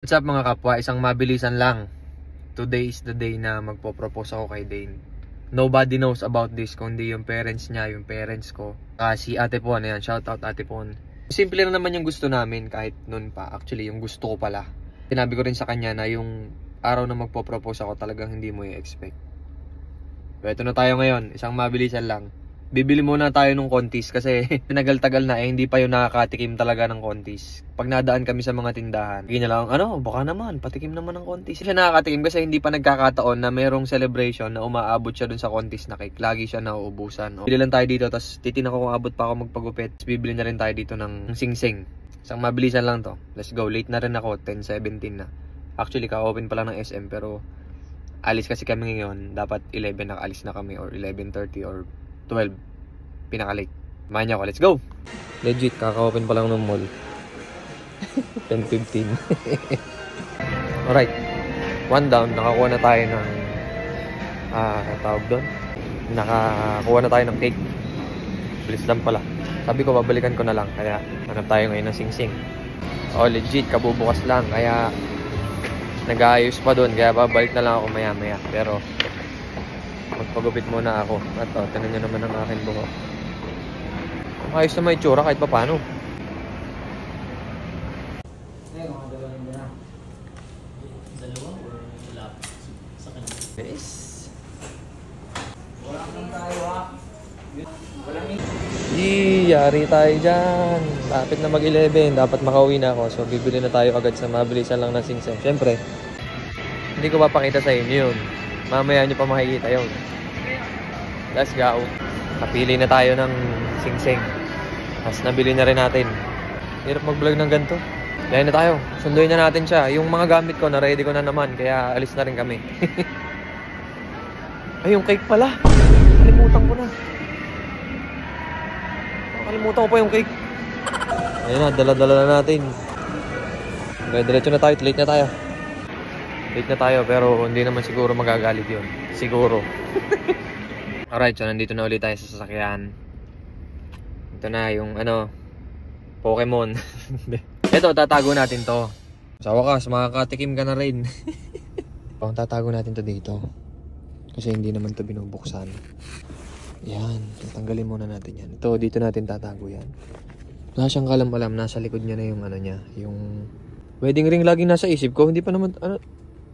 What's up mga kapwa, isang mabilisan lang. Today is the day na magpo-propose ako kay Dane. Nobody knows about this kundi yung parents niya, yung parents ko. Si Ate Pon, ayan, shout out Ate Pon. Simple na naman yung gusto namin kahit noon pa. Actually, yung gusto ko pala. Sinabi ko rin sa kanya na yung araw na magpo-propose ako talagang hindi mo i-expect. Pero ito na tayo ngayon, isang mabilisan lang. Bibili muna tayo ng kontis kasi tinagal-tagal na hindi pa yung nakakatikim talaga ng kontis. Pag nadaan kami sa mga tindahan, hindi na lang, baka naman, patikim naman ng kontis. Siya nakakatikim kasi hindi pa nagkakataon na mayroong celebration na umaabot siya dun sa kontis na cake. Lagi siya nauubusan. Bili lang tayo dito, tapos titignan ko kung abot pa ako magpagupit. Tapos bibili na rin tayo dito ng sing-sing. Isang mabilisan lang to. Let's go. Late na rin ako, 10:17 na. Actually, ka-open pa lang ng SM pero alis kasi kami ngayon. Dapat 11 nakaalis na kami or 11:30 or 12 pinaka-late. Samahan niyo ako, let's go! Legit, kaka-open pa lang ng mall. 10:15. Alright, one down, nakakuha na tayo ng tawag doon, nakakuha na tayo ng cake. Bilis lang pala. Sabi ko babalikan ko na lang, kaya hanap tayo ngayon ng sing-sing. Legit, kabubukas lang, kaya nag-aayos pa doon, kaya babalik na lang ako maya-maya. Pero magpagupit muna ako. At tinan nyo naman ang akin buhok. Ayos na may itsura kahit pa paano. Yes. Yari tayo dyan. Lapit na mag-11. Dapat makauwi na ako. So bibili na tayo agad sa mabilisan lang ng sing-sing. Siyempre, hindi ko papakita sa inyo yun. Mamaya nyo pa makikita yun. Let's go. Napili na tayo ng sing-sing. Tapos nabili na rin natin. Hirap mag-vlog ng ganito. Kaya na tayo. Sunduin na natin siya. Yung mga gamit ko, na-ready ko na naman. Kaya alis na rin kami. Ay, yung cake pala. Kalimutan ko na. Kalimutan ko pa yung cake. Ayun na, dala-dala na natin. Okay, diretso na tayo. Late na tayo. Late na tayo, pero hindi naman siguro magagalit yun. Siguro. Alright, so nandito na ulit tayo sa sasakyan. Ito na yung Pokemon. Ito, tatago natin to. Sa wakas, makakatikim ka na rin. Tatago natin to dito. Kasi hindi naman to binubuksan. Yan, tatanggalin muna natin yan. Ito, dito natin tatago yan. Wala siyang kalam-alam, nasa likod niya na yung niya. Yung wedding ring laging nasa isip ko. Hindi pa naman,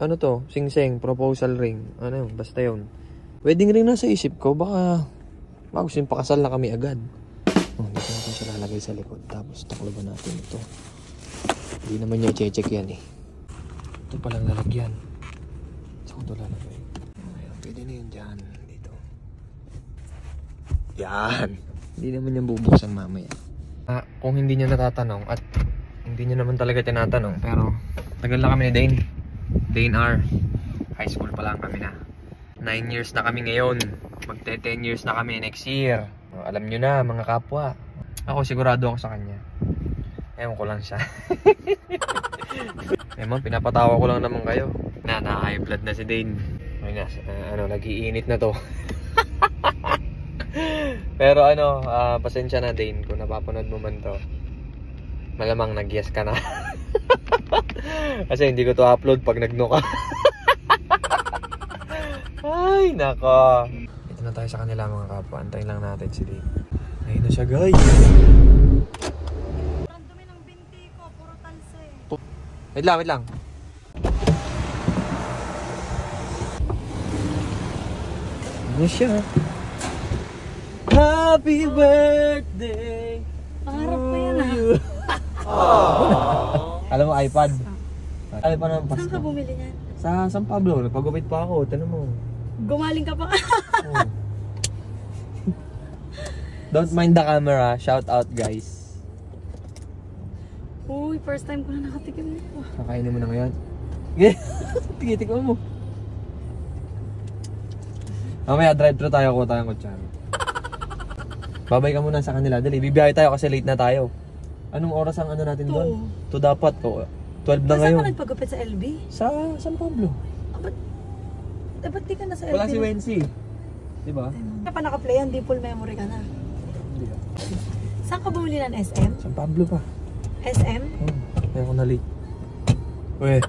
ano to? Sing-sing, proposal ring. Basta yun. Wedding ring nasa isip ko, baka gusto yung pakasal na kami agad. Dito natin siya lalagay sa likod. Tapos takloban natin ito. Hindi naman niya i-check yan eh. Ito palang lalagyan. Saan ko ito lalagay? Ayan, pwede na yun dyan. Dito. Yan. Hindi naman yung bubuksan mamaya. Kung hindi niya natatanong at hindi niya naman talaga tinatanong, pero tagal na kami ni Dane. Dane R. High school pa lang kami na. 9 years na kami ngayon. Magte 10 years na kami next year. Alam nyo na mga kapwa. Ako sigurado ako sa kanya. Ewan ko lang siya. Pinapatawa ko lang naman kayo. Na-high blood na si Dane. Nag-iinit na to. Pero pasensya na Dane kung napapanood mo man to. Malamang nag-yes ka na. Kasi hindi ko to upload pag nag-no ka. Ay, nako. Ito na tayo sa kanila mga kapwa. Antayin lang natin si Dane. Ayun na siya guys. Ang dumi ng binti ko. Puro talse. Wait lang. Ano siya? Happy birthday. Pangarap ko yan Alam mo iPad? Alam pa naman Saan ka bumili niyan? Sa San Pablo. Nagpagupit pa ako. Tanong mo. Gumaling ka pa. Don't mind the camera. Shout out guys. Uy, first time ko na nakatikim nito. Kakainin mo na ngayon. Tigitik mo. Mamaya drive-thru tayo. Kuha tayong kutsara. Babay ka muna sa kanila. Dali, bibiyahe tayo kasi late na tayo. Anong oras ang natin doon? 2 dapat. 12 na ngayon. Saan ka nagpagupit sa LB? Sa San Pablo. Ba't di ka na sa LB? Wala si Wency. Diba? Kaya pa naka-playan, di full memory ka na. Hindi. Saan ka bumili ng SM? San Pablo pa. SM? Kaya ako na late. Uy.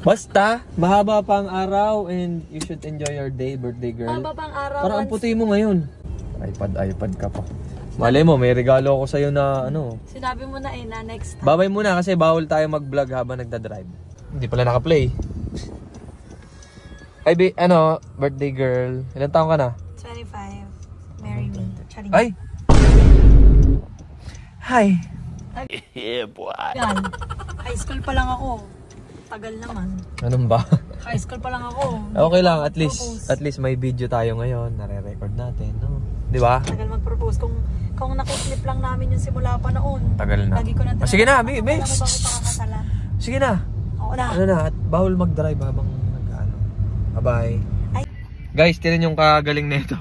Basta, mahaba pa ang araw and you should enjoy your day, birthday girl. Mahaba pang araw. Parang ang puti mo ngayon. iPad ka pa. Malay mo, may regalo ako sa'yo na ano. Sinabi mo na na next time. Babay muna kasi bawal tayo mag-vlog habang nagdadrive. Hindi pala naka-play. Ay, birthday girl. Ilan taong ka na? 25. Marry me. Charing. Ay! Hi! Yeah, boy. Yan. High school pa lang ako. Tagal naman. Anong ba? High school pa lang ako. Okay lang, at least may video tayo ngayon. Nare-record natin, no? Di ba? Tagal mag-propose. Kung nakiklip lang namin yung simula pa noon. Tagal na. Lagi ko na Sige na, Bakit May. ako pakakasalan? Sige na. Oo na. Ano na, at bawal mag-drive habang nag-ano. Bye-bye. Ay. Guys, tinan yung kagaling nito.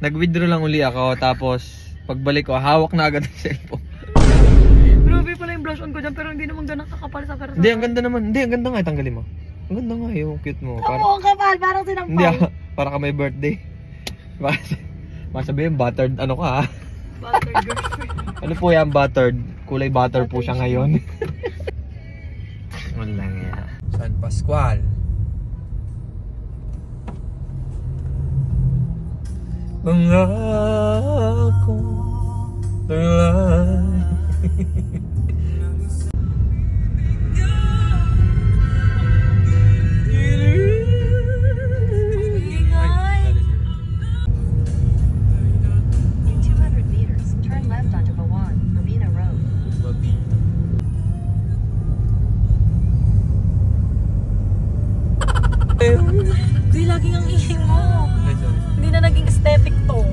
Nag-withdraw lang uli ako, tapos pagbalik ko, hawak na agad ang cellphone. Grabe pala yung blush on ko dyan, pero hindi naman ganang kakapal sa person. Hindi, ang ganda naman. Hindi, ang ganda nga. Tanggalin mo. Ang ganda nga yung cute mo. Oo, kapal. Parang sinampal. Hindi, para ka may birthday. Masabihin, buttered ano ka ha? Buttered girlfriend. Ano po yan, buttered? Kulay butter po siya ngayon. Wala lang yan. San Pascual. Pangako tulay. In 200 meters, turn left onto Bawan, Mabina Road. Kuya, laging ang ihing mo. Hindi na naging aesthetic to.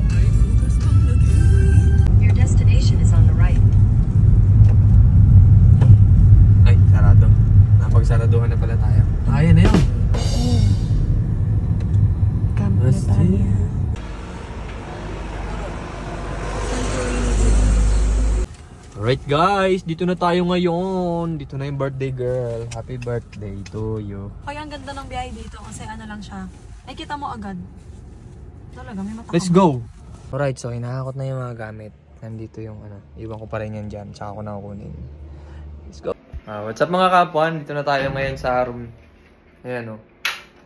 Your destination is on the right. Ay, sarado. Napagsaraduhan na pala tayo. Ayan na yun. Camp Natalia. Alright guys, dito na tayo ngayon. Dito na yung birthday girl. Happy birthday to you. Kaya ang ganda ng biyahe dito kasi ano lang siya. Nakikita mo agad. Talaga, may mata. Let's go! Alright, so hinahakot na yung mga gamit. Nandito yung ano, iwan ko pa rin yan dyan. Tsaka ko na kukunin. Let's go! What's up mga kapuan? Dito na tayo ngayon sa room. Ayan o.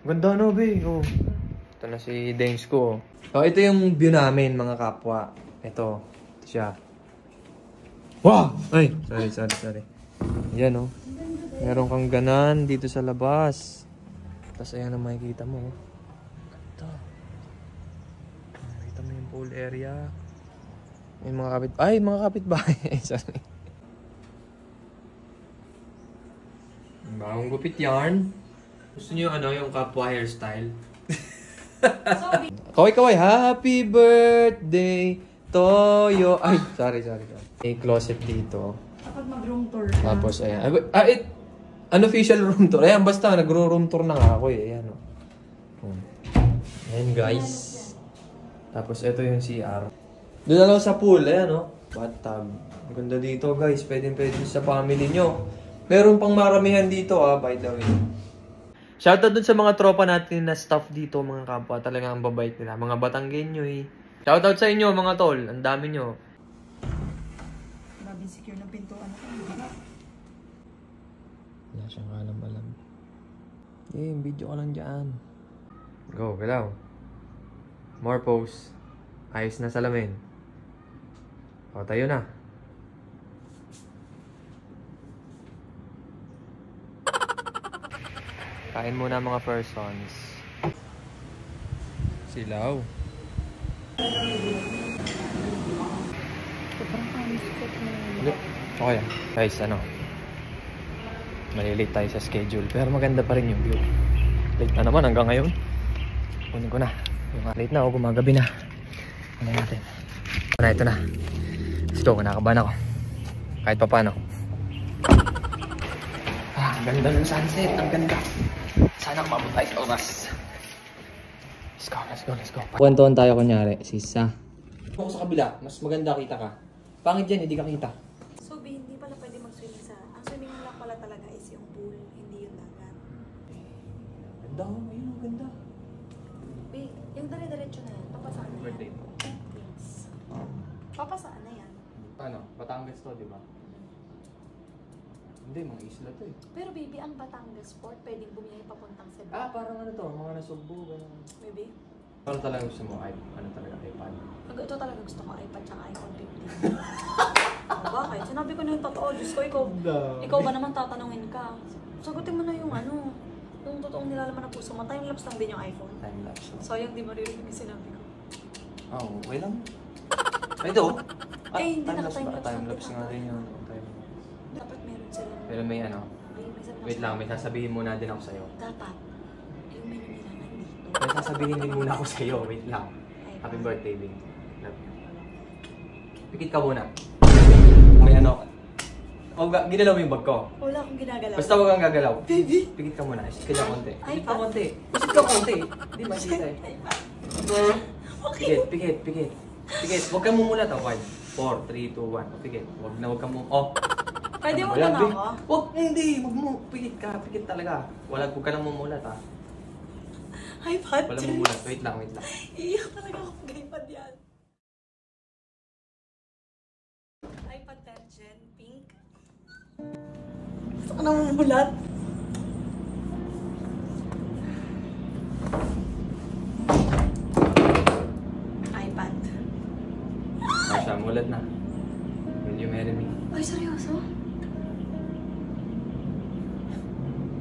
Ganda no, be. Oh. Ito na si Dames ko. So, ito yung view namin mga kapwa. Ito siya. Wow! Ay! Sorry. Yan o. Meron kang ganan dito sa labas. Tapos ayan ang makikita mo. Ito. Makikita mo yung pool area. May mga kapitbahay. Sorry. Bagong gupit yarn. Gusto niyo yung kapwa hairstyle? Kaway. Happy birthday Toyo. Ay, sorry. May closet dito. Kapag mag-room tour. Tapos, ayan. Unofficial room tour. Ayan, basta, nagro-room tour na nga ako eh. Ayan, Ayan, guys. Tapos, ito yung CR. Doon na lang sa pool. Ayan, bathtub. Ang ganda dito, guys. Pwede sa family nyo. Meron pang maramihan dito, by the way. Shoutout dun sa mga tropa natin na staff dito, mga kapwa. Talagang ang babait nila. Mga Batanggenyo eh. Shoutout sa inyo, mga tol. Ang dami nyo. Grabe secure ng pintuan. Wala siyang alam. Video ka lang dyan. Go, galaw. More pose. Ayos na salamin. O, tayo na. Kain muna mga persons. Silaw. Okay guys, malilate tayo sa schedule pero maganda pa rin yung view. Late na naman hanggang ngayon. Kunin ko na. Late na ako, gumagabi na. Ano natin? Ito na. Let's go, kinakabahan ako. Kahit pa paano. Ang ganda ng sunset. Ang ganda. Sana kumabot tayo sa oras. Let's go. Kwentuhan tayo kunyari, sisa. Ako sa kabila, mas maganda kita ka. Pangit yan, hindi ka kita. So, hindi pala pwede mag-swimming sa... Ang swimming lang pala talaga is yung pool, hindi yung dagat. Ganda ko, ayun, ang ganda. Yung dire-diretso na yan, papasaan na yan. Yes. Papasaan na yan. Paano? Batangas to, di ba? Hindi, mga isla to eh. Pero baby, ang Batangas Port, pwedeng bumiyahe papuntang Cebu. Parang ano to, mga nasugbo, gano'n. Baby? Ano talaga gusto mo? Ano talaga iPad? Ito talaga gusto ko, iPad tsaka iPhone 15. Bakit? Sinabi ko na yung totoo. Diyos ko, ikaw ba naman tatanungin ka? Sagutin mo na yung yung totoong nilalaman ng puso mo. Time-lapse lang din yung iPhone. Time-lapse. Sayang di maririnig yung sinabi ko. Okay lang. Ito? Hindi time-lapse ba? naka-time-lapse. Time-lapse nga rin yun. Dapat meron sila. Pero may wait lang, may sasabihin muna din ako sa'yo. Dapat. Yung menu nila nandito. May sasabihin din muna ako sa'yo. Wait lang. Happy birthday, Bing. Love you. Pikit ka muna. May ginalaw mo yung bag ko. Wala akong ginagalaw. Basta huwag kang gagalaw. Baby! Pikit ka muna. Isit ka dyan konti. Ay, Pikit ka konti. Isit ka konti. Hindi makikita eh. Pikit. Pikit. Huwag kang mumulat ako. 4, 3, 2, 1. Pikit. Huwag kang Pwede mo Wala, na Bing. ako? Huwag, hindi. Pikit ka. Pikit talaga. Huwag ka lang mumulat ha. iPad? Walang mumulat. Wait lang. Iiyak talaga ako pag iPad yan. iPad 10 Gen, pink. Gusto ko na mumulat. iPad. Masya, mulat na. Will you marry me? Ay, seryoso?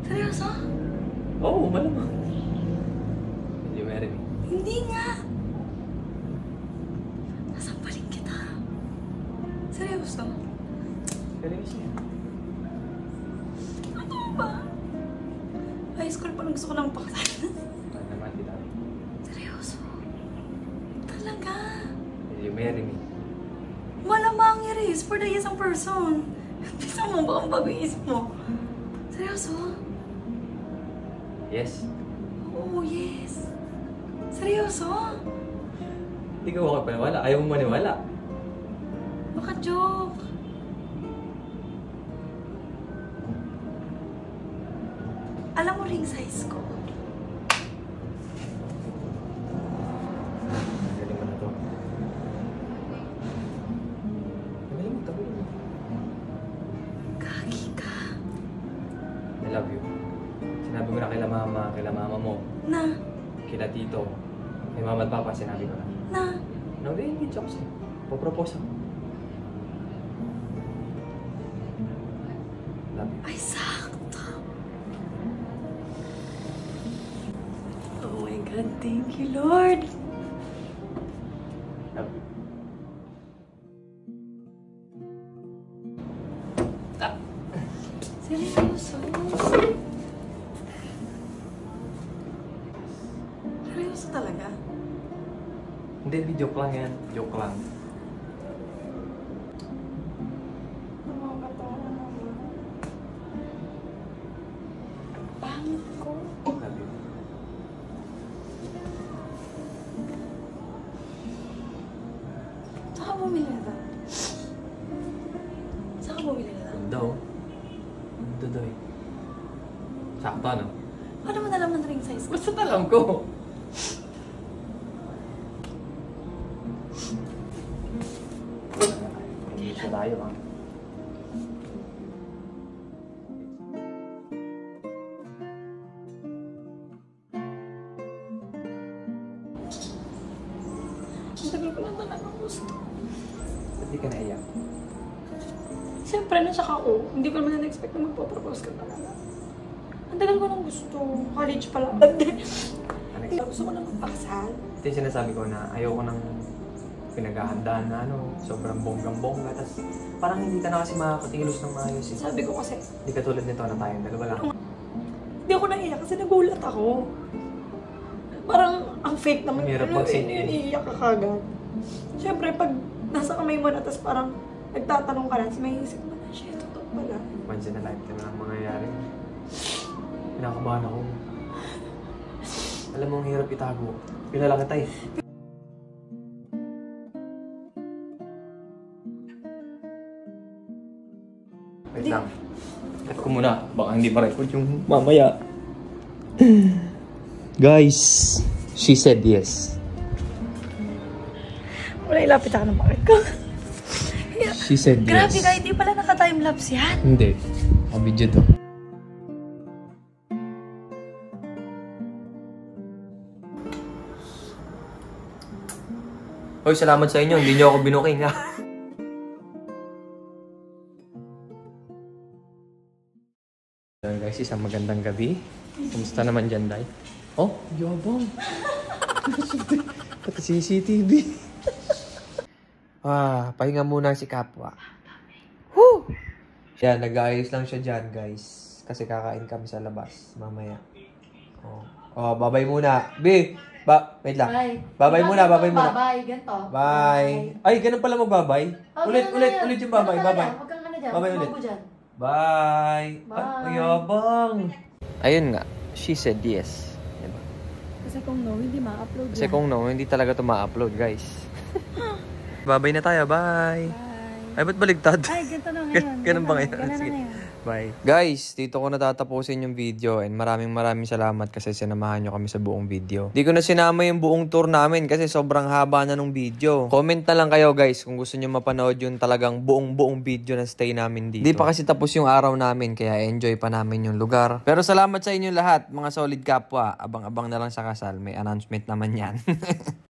Seryoso? Oo, malamang. Will you marry me? Hindi nga. Nasampalin kita. Seryoso? Seryoso yan. Ano ba? High school pa nung gusto ko ng pakasal. Ano naman, di tayo. Seryoso? Talaga? Will you marry me? Malamang Iris, for the isang person. Bisa mo ba ang bago-isip mo? Seryoso? Yes. Oo, yes. Seryoso? Hindi ko ako paniwala. Ayaw mo maniwala. Baka joke. Alam mo ring size ko. Galing mo na to. Galing mo, tabi mo. Kagi ka. I love you. Sinabi ko na kila mama mo, Na. kila tito, kay mama at papa, sinabi ko na. Na. No, hindi jokes eh. Popropose ako. Love you. Ay, sakto. Oh my God, thank you, Lord. Love you. Seryoso? Seryoso talaga? Hindi, joke lang yan. Joke lang. Pangit ko. Love you. Saan ka bumili na ba? Saan ka bumili na ba? Ganda oh. Ganda daw eh. Sakto ano? Paano mo nalaman na ring size ko? Basta alam ko. Hindi siya tayo ha. Ang tagal ko lang talaga gusto. Ba't di ka naiyak? Siyempre, nasyak ako. Hindi ko naman na-expect na magpo-propose ka talaga. Ang tagal ko nang gusto. College pa lang. Gusto ko na magpakasal. Ito yung sinasabi ko na ayoko nang pinaghahandaan na sobrang bonggang-bongga. Tapos parang hindi ka na kasi makakakilos ng maayos eh. Sabi ko kasi, Hindi ka tulad nito na tayong dalawa lang. hindi ako naiyak kasi nagulat ako. Parang ang fake naman. Mahirap Ano, mag-sing eh. Iniiyak ka kagad. Siyempre, pag nasa kamay mo na, tapos parang nagtatanong ka na, may isip mo na, shit, totoo pala. Once in a lifetime lang mangyayari. Pinakabahan ako. Alam mo, ang hirap itago. Kilala kita eh. Wait lang. Cut ko muna. Baka hindi ma-record yung mamaya. Guys, she said yes. Wala, ilapit ako ng bakit ko. She said Grabe yes. ka, hindi pala naka-timelapse yan. Hindi. Naka-video to. Hoy, salamat sa inyo. Hindi niyo ako binuking, ha? Ayan guys, isang magandang gabi. Kumusta naman dyan, Day? Oh, yabang. Pati CCTV. Pahinga muna si Kapwa. Woo! Yan, nag-aayos lang siya dyan, guys. Kasi kakain kami sa labas mamaya. Oh, babay muna. Wait lang. Bye. Babay muna. Bye, ganito. Bye. Ay, ganun pala magbabay. Ulit yung babay. Babay. Huwag kang ano dyan. Babay Huwag ulit. mo dyan. Bye. Bye. Ay, yabang. Ayun nga. She said yes. Diba? Kasi kung no, hindi ma-upload Kasi kung no, hindi talaga ito ma-upload, guys. Babay na tayo. Bye. Bye. Ay, ba't baligtad? Ay, ganito na ngayon. Ganun ba ngayon? Ganun na Sige. ngayon. Bye. Guys, dito ko natatapusin yung video and maraming salamat kasi sinamahan nyo kami sa buong video. Di ko na sinama yung buong tour namin kasi sobrang haba na nung video. Comment na lang kayo guys kung gusto nyo mapanood yung talagang buong video na stay namin dito. Di pa kasi tapos yung araw namin kaya enjoy pa namin yung lugar. Pero salamat sa inyo lahat mga solid kapwa. Abang-abang na lang sa kasal. May announcement naman yan.